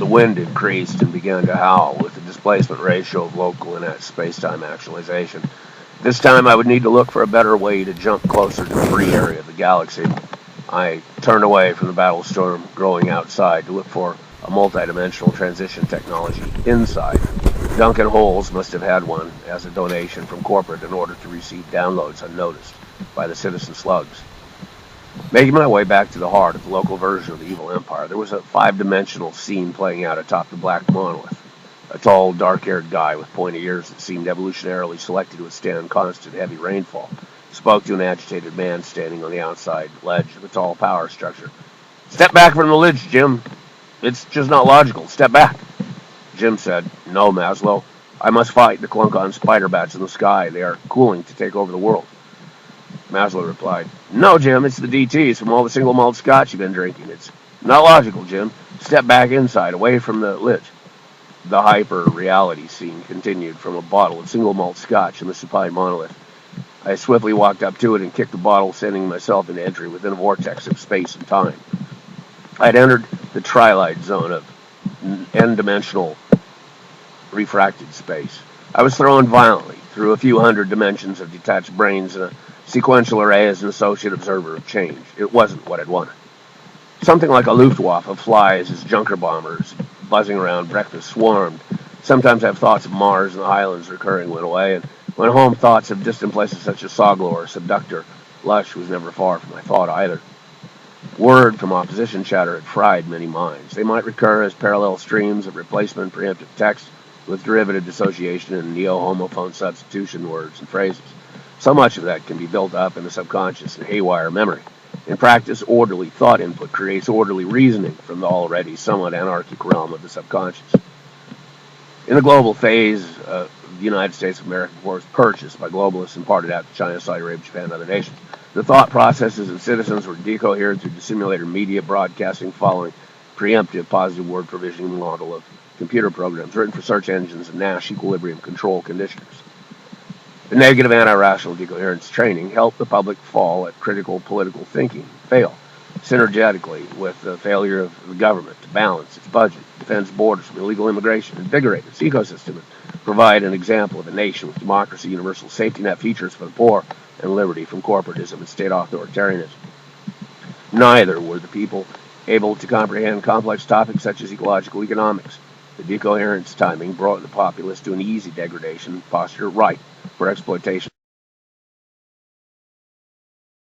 The wind increased and began to howl with the displacement ratio of local and space-time actualization. This time I would need to look for a better way to jump closer to the free area of the galaxy. I turned away from the battle storm growing outside to look for a multidimensional transition technology inside. Duncan Holes must have had one as a donation from corporate in order to receive downloads unnoticed by the citizen slugs. Making my way back to the heart of the local version of the evil empire, there was a 5-dimensional scene playing out atop the black monolith. A tall, dark-haired guy with pointy ears that seemed evolutionarily selected to withstand constant heavy rainfall spoke to an agitated man standing on the outside ledge of a tall power structure. "Step back from the ledge, Jim. It's just not logical. Step back." Jim said, "No, Maslow. I must fight the Clunkon spider bats in the sky. They are cooling to take over the world." Maslow replied, "No, Jim, it's the DTs from all the single malt scotch you've been drinking. It's not logical, Jim. Step back inside, away from the ledge." The hyper-reality scene continued from a bottle of single malt scotch in the supine monolith. I swiftly walked up to it and kicked the bottle, sending myself into entry within a vortex of space and time. I had entered the twilight zone of n-dimensional refracted space. I was thrown violently through a few hundred dimensions of detached brains in a sequential array as an associate observer of change. It wasn't what I'd wanted. Something like a Luftwaffe of flies as junker bombers buzzing around breakfast swarmed. Sometimes I have thoughts of Mars and the Highlands recurring went away, and when home thoughts of distant places such as Soglo or Subductor, Lush was never far from my thought either. Word from opposition chatter had fried many minds. They might recur as parallel streams of replacement preemptive text with derivative dissociation and neo-homophone substitution words and phrases. So much of that can be built up in the subconscious and haywire memory. In practice, orderly thought input creates orderly reasoning from the already somewhat anarchic realm of the subconscious. In the global phase, the United States of America was purchased by globalists and parted out to China, Saudi Arabia, Japan, and other nations. The thought processes of citizens were decohered through dissimulator media broadcasting following preemptive positive word provisioning model of computer programs written for search engines and Nash equilibrium control conditioners. The negative anti-rational decoherence training helped the public fall at critical political thinking, fail synergetically with the failure of the government to balance its budget, defend its borders from illegal immigration, invigorate its ecosystem, and provide an example of a nation with democracy, universal safety net features for the poor, and liberty from corporatism and state authoritarianism. Neither were the people able to comprehend complex topics such as ecological economics. The decoherence timing brought the populace to an easy degradation posture ripe for exploitation